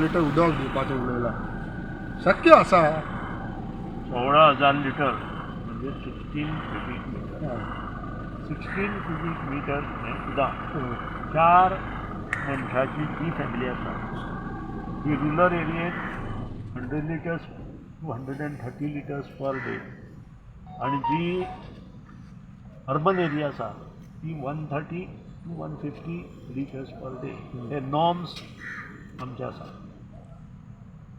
Litre उदक दिवपाचें उलयलां. शक्य आसा? 16,000 लिटर म्हणजे 16 क्युबिक मीटर. 16 क्युबिक मीटर हें उदक 4 मनशाची जी फॅमिली आसा ही रुरल एरियेत 100 litres to 130 litres per day आणि जी अर्बन एरिया आसा ती 130 टू 150 लिटर्स पर डे. हे नॉर्म्स आमचे आसा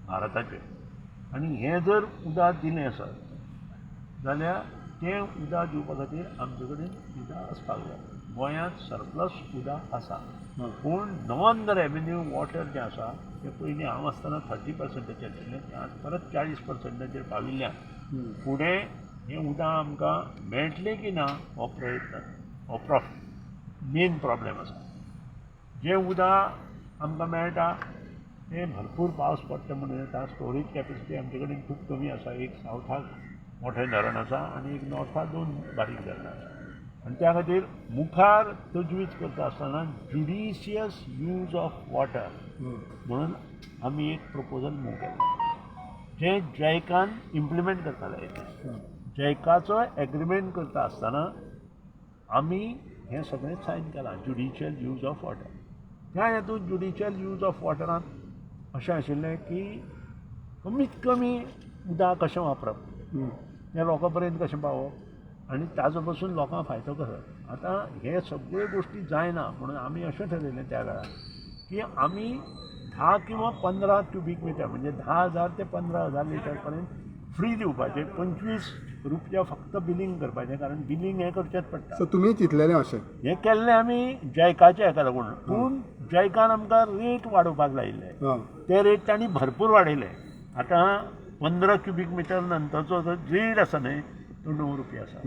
भारताचे. आनी हें जर उदक दिलें आसत जाल्यार तें उदक दिवपा खातीर आमचे कडेन उदक आसपाक जाय. गोंयांत सरप्लस उदक आसा पूण नॉन रेवेन्यू वॉटर जें आसा तें पयलीं हांव आसतना 30% आशिल्लें तें आतां परत 40%चेर पाविल्ल्यान फुडें हें उदक आमकां मेळटलें की ना हो प्रयत्न हो मेन प्रॉब्लेम आसा. जें उदक आमकां मेळटा तें भरपूर पावस पडटा म्हणून येता. स्टोरेज कॅपेसिटी आमचे कडेन खूब कमी आसा. एक सावथाक मोठें धरण आसा आनी एक नॉर्थाक 2 बारीक धरणां आसा. आनी त्या खातीर मुखार तजवीज करता आसतना ज्युडिशियस यूज ऑफ वॉटर म्हणून आमी एक प्रपोजल मूव केल्लें जें जैकान इम्प्लिमेंट करता लायिल्लें. जैकाचो एग्रिमेंट करता आसतना आमी हें सगळें सायन केलां ज्युडिशियल यूज ऑफ वॉटर. त्या हेतून ज्युडिशियल यूज ऑफ वॉटरांत अशें आशिल्लें की कमीत कमी उदक कशें वापरप तें लोकां पर्यंत कशें पावोवप आनी ताजो पसून लोकांक फायदो करप. आतां हे सगळ्यो गोश्टी जायना म्हणून आमी अशें ठरयलें त्या वेळार की आमी 10 किंवा 15 क्युबिक मिटर म्हणजे 10,000 ते 15,000 लिटर पर्यंत फ्री दिवपाचें. 25 रुपया फक्त बिलींग करपाचें कारण बिलींग हें करचेंच पडटा. सो तुमी चिंतलेलें अशें हें केल्लें आमी जैकाच्या हेका लागून. पूण जैकान आमकां रेट वाडोवपाक लायिल्ले. ते रेट तांणी भरपूर वाडयले. आतां 15 क्युबिक मिटर नंतरचो जो रेट आसा न्हय तो 9 रुपया आसा.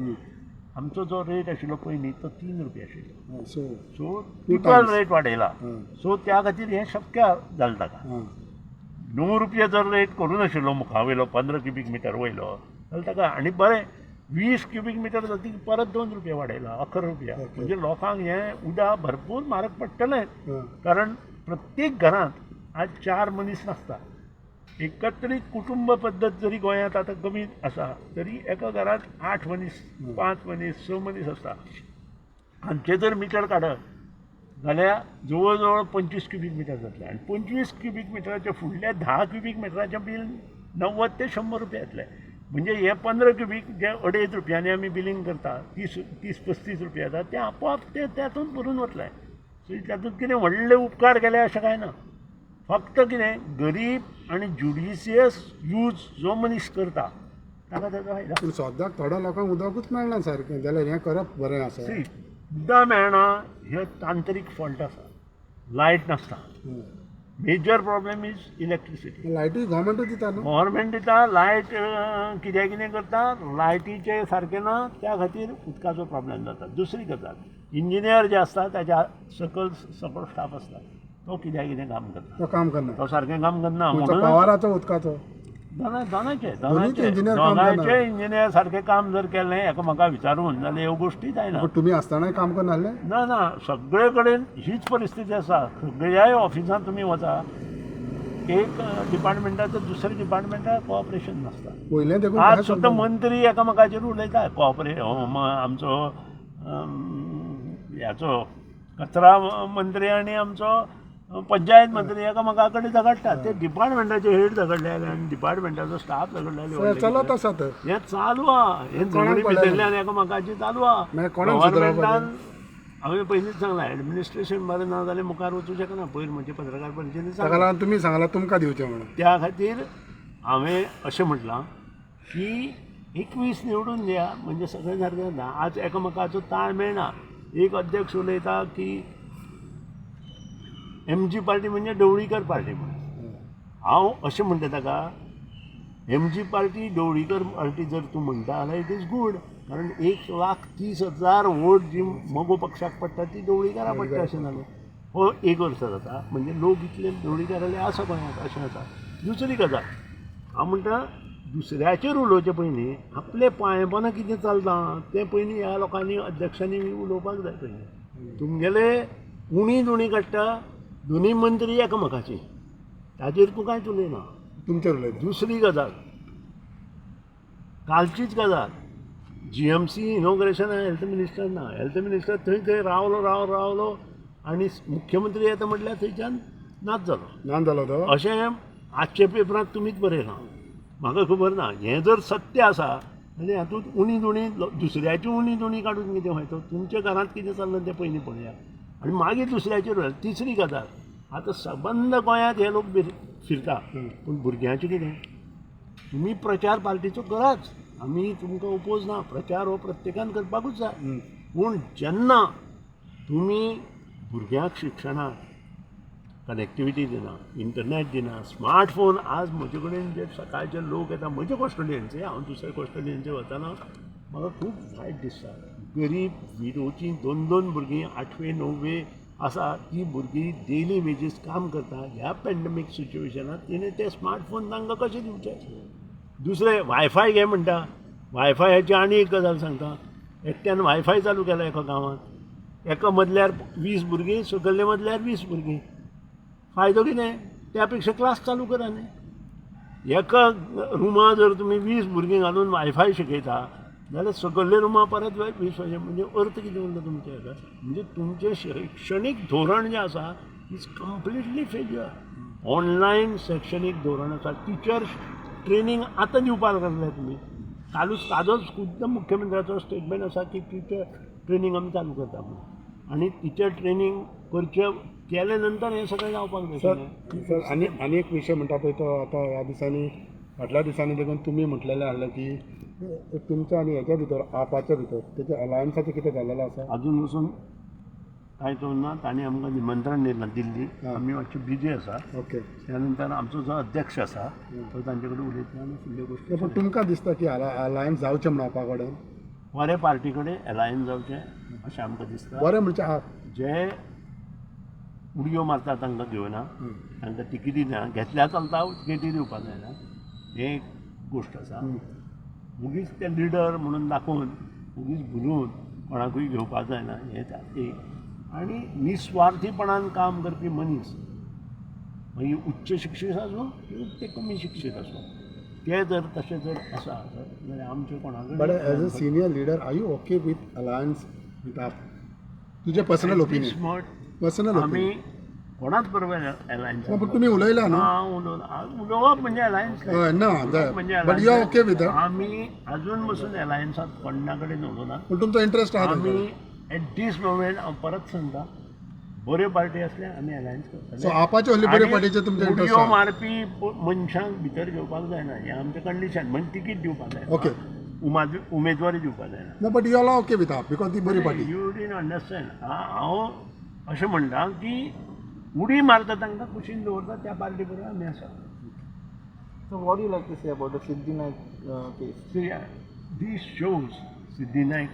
आमचो जो रेट आशिल्लो पयलीं तो 3 रुपया आशिल्लो. सो ट्रिपल रेट वाडयला. सो त्या खातीर हें शक्य जालें ताका. 9 रुपया जर रेट करूं नाशिल्लो मुखा वयलो 15 क्युबिक मिटर वयलो जाल्यार ताका आनी बरें 20 क्युबिक मिटर जातकीर परत 2 रुपया वाडयला 11 रुपया. म्हणजे लोकांक हें उदक भरपूर म्हारग पडटलें कारण प्रत्येक घरांत आज 4 मनीस नासता. एकत्रीत कुटुंब पद्दत जरी गोंयांत आतां कमी आसा तरी एका घरांत 8 मनीस 5 मनीस 6 मनीस आसता. हांचे जर मिटर काडत जाल्यार जवळ जवळ 25 क्युबिक मिटर जातले आनी 25 क्युबिक मिटराच्या फुडल्या 10 क्युबिक मिटराचें बील 90 ते 100 रुपया येतलें. म्हणजे हे 15 क्युबिक जे 2.5 रुपयांनी आमी बिलींग करता 30-35 रुपया येता तें आपोआप तें तातूंत भरून वतलें. सो तातूंत कितें व्हडले उपकार केले अशें कांय ना. फक्त कितें गरीब आनी ज्युडिशियस यूज जो मनीस करता ताका ताचो फायदा. पूण सद्याक थोड्या लोकांक उदकूच मेळना सारकें जाल्यार हें करप बरें आसा. उदक मेळना हे तांत्रीक फॉल्ट आसा. लायट नासता. Major problem is electricity. लायटूय गव्हर्मेंटूच दिता न्हू. गव्हर्मेंट दिता. लायट कितें करता लायटीचें सारकें ना त्या खातीर उदकाचो प्रॉब्लेम जाता. दुसरी गजाल इंजिनियर जे आसता ताच्या सकयल सगळो स्टाफ आसता तो कितें काम करता. तो काम करना. तो सारकें काम करना म्हणून पवाराचो उदकाचो दोनांचे इंजिनियर सारकें काम जर केलें एकामेका विचारून जाल्यार ह्यो गोश्टी जायना. तुमी आसतनाय काम करनासले. ना सगळे कडेन हीच परिस्थिती आसा. सगळ्याय ऑफिसांत तुमी वचा एक डिपार्टमेंटाचो दुसऱ्या डिपार्टमेंटाक कोऑपरेशन नासता. पयलें देखून आज सुद्दां मंत्री एकामेकाचेर उलयता आमचो ह्याचो कचरा मंत्री आनी आमचो पंचायत मंत्री एकामेका कडेन झगडटात. ते डिपार्टमेंटाचे हेड झगडले आनी डिपार्टमेंटाचो स्टाफ झगडले. चलत आसा तर हें चालू आहा. हें झगडी भितरल्यान एकामेकाची चालू आहा. गव्हर्मेंटान हांवें पयलींच सांगलां एडमिनिस्ट्रेशन बरें ना जाल्यार मुखार वचूं शकना. पयर म्हणजे पत्रकार परिशदेंत ताका लागून तुमी सांगलां तुमकां दिवचें म्हणून. त्या खातीर हांवें अशें म्हटलां की 21 निवडून दिया म्हणजे सगळें सारकें जाता. आज एकामेकाचो ताळ मेळना. एक अध्यक्ष उलयता की MG पार्टी म्हणजे ढवळीकर पार्टी म्हणून. हांव अशें म्हणटा ताका MG पार्टी ढवळीकर पार्टी जर तूं म्हणटा जाल्यार इट इज गूड कारण 1,30,000 वोट जी मगो पक्षाक पडटा ती ढवळीकारा पडटा अशें जालें. हो 1 वर्स जाता म्हणजे लोक इतले ढवळीकाराले आसा गोंयांत अशें आसा. दुसरी गजाल हांव म्हणटा दुसऱ्याचेर उलोवचे पयलीं आपले पांयपणां कितें चलता तें पयलीं ह्या लोकांनी अध्यक्षांनी उलोवपाक जाय. पयलीं तुमगेले उणी काडटा दोनूय मंत्री एकामेकाची ताजेर तूं कांयच उलयना. तुमचेर उलयता. दुसरी गजाल, कालचीच गजाल, GMC इनॉग्रेशन हेल्थ मिनिस्टर ना, हेल्थ मिनिस्टर थंय थंय रावलो आनी मुख्यमंत्री येता म्हटल्यार थंयच्यान नाच जालो. नान जालो तो. अशें आजच्या पेपरांत तुमीच बरयलां. म्हाका खबर ना, हें जर सत्य आसा आनी हातूंत उणी दुणी दुसऱ्याची उणी दुणी काडून कितें वयता. तुमच्या घरांत कितें चल्लां तें पयलीं पळया आनी मागीर दुसऱ्याचेर उलय. तिसरी गजाल, आतां सबंद गोंयांत हे लोक फिरता, पूण भुरग्यांचें कितें? तुमी प्रचार पार्टीचो कराच, आमी तुमकां ओपोज ना. प्रचार हो प्रत्येकान करपाकूच जाय. पूण जेन्ना तुमी भुरग्यांक शिक्षणाक कनेक्टिविटी दिना, इंटरनेट दिना, स्मार्टफोन. आज म्हजे कडेन जे सकाळचे लोक येता म्हजे कॉस्टोडियन्स, हांव दुसऱ्या कॉस्टोडियन्से वतना म्हाका खूब वायट दिसता. गरीब विडोची 2-2 भुरगीं 8वे 9वे आसा, ती भुरगीं डेली वेजीस काम करता. ह्या पॅन्डेमीक सिच्युएशनांत तिणें ते स्मार्टफोन तांकां कशें दिवचे? दुसरें वायफाय घे म्हणटा. वायफायाची आनी एक गजाल सांगता. एकट्यान वायफाय चालू केला एका गांवांत, एका मदल्यार 20 भुरगीं, सकयल्या मदल्यार 20 भुरगीं. फायदो कितें? त्या पेक्षा क्लास चालू करा न्ही. एका रुमा जर तुमी 20 भुरगीं घालून वायफाय शिकयता जाल्यार सकयल्या रुमा परत 20 म्हणजे अर्थ कितें उरलो तुमच्या हाका? म्हणजे तुमचें शैक्षणीक धोरण जें आसा इज कंप्लिटली फेल्युअर. ऑनलायन शैक्षणीक धोरण आसा. टिचर ट्रेनींग आतां दिवपाक लागल्या तुमी. कालूच ताजोच खुद्द मुख्यमंत्र्याचो स्टेटमेंट आसा की टिचर ट्रेनींग आमी चालू करता म्हणून. आनी टिचर ट्रेनींग केले नंतर हें सगळें जावपाक जाय. सर आनी एक विशय म्हणटा पळय तो आतां ह्या दिसांनी फाटल्या दिसांनी देखून तुमी म्हटलेलें आसलें की तुमच्या आनी हेच्या भितर आपाच्या भितर तेच्या अलायन्साचें कितें जाल्लें आसा? अजून पसून कांयच ना. तांणी आमकां निमंत्रण दिलां दिल्ली. आमी मातशे बिजी आसा. ओके. त्या नंतर आमचो जो अध्यक्ष आसा तो तांचे कडेन उलयतलो आनी फुडल्यो गोश्टी. पूण तुमकां दिसता की अलायन्स जावचें म्हणून आपा कडेन? बरे पार्टी कडेन अलायन्स जावचें अशें आमकां दिसता. बरें म्हणजे जे उडयो मारता तांकां घेवना, तांकां तिकेटी दिना. घेतल्यार चलता, तिकेटी दिवपाक जायना. हें एक गोश्ट आसा. मुगीच ते लिडर म्हणून दाखोवन मुगीच भुलून कोणाकूय घेवपाक जायना. हें एक. आनी निस्वार्थीपणान काम करपी मनीस, मागीर उच्च शिक्षीत आसूं ते कमी शिक्षीत आसूं, ते जर तशें जर आसा जाल्यार आमचे कोणाकडेन. But as a senior leader are you okay with alliance with AAP? तुजें पर्सनल ओपिनियन? पर्सनल आमी कोणाच बरोबर अलायन्स. पूण तुमी उलयला न्हू? उलोवप म्हणजे अलायन्स ना. But you are okay with? आमी अजून पसून अलायन्सांत कोणा कडेन उलोवना. पूण तुमचो इंट्रस्ट आहा? आमी एट दीस मोमेंट हांव परत सांगता, बऱ्यो पार्टी आसल्यार आमी अलायन्स करतले. सो आपाचे व्हडले बऱ्यो पार्टीचे तुमचो इंट्रस्ट उडयो आहा? मारपी मनशांक भितर घेवपाक जायना. हें आमचें कंडिशन. म्हणजे तिकीट दिवपाक जाय. ओके. उमेदवारी दिवपाक जायना. ना but you are okay with आप बिकॉज ती बरी पार्टी. You dean understand. हांव अशें म्हणटा की उडी मारता तांकां कुशीन दवरता त्या पार्टी बरोबर आमी आसा. So what do you like to say about the Siddhi Naik case? So yeah, this shows Siddhi Naik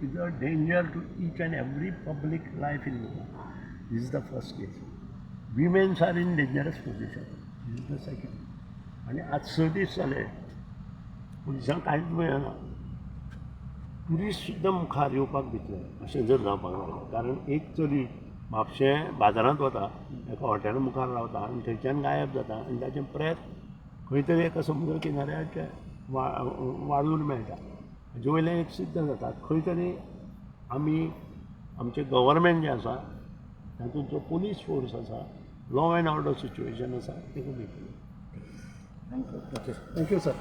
is a danger to each and every public life in Goa. This is the first case. Women are in dangerous position. This is the second. आणि आज 6 दीस जाले पुलिसांक कांयच मेळना. Police सुद्दां मुखार येवपाक भितले अशें जर जावपाक लागलें. कारण एक चली म्हापशें बाजारांत वता, एका हॉटेला मुखार रावता आनी थंयच्यान गायब जाता आनी ताचें प्रेत खंय तरी एका समुद्र किनाऱ्याच्या वाळूर मेळटा. हाजे वयल्यान एक सिद्ध जाता खंय तरी आमी आमचें गव्हर्मेंट जें आसा तातूंत जो पुलीस फोर्स आसा, लॉ एंड ऑर्डर सिच्युएशन आसा तें कमी केलें. Thank you sir.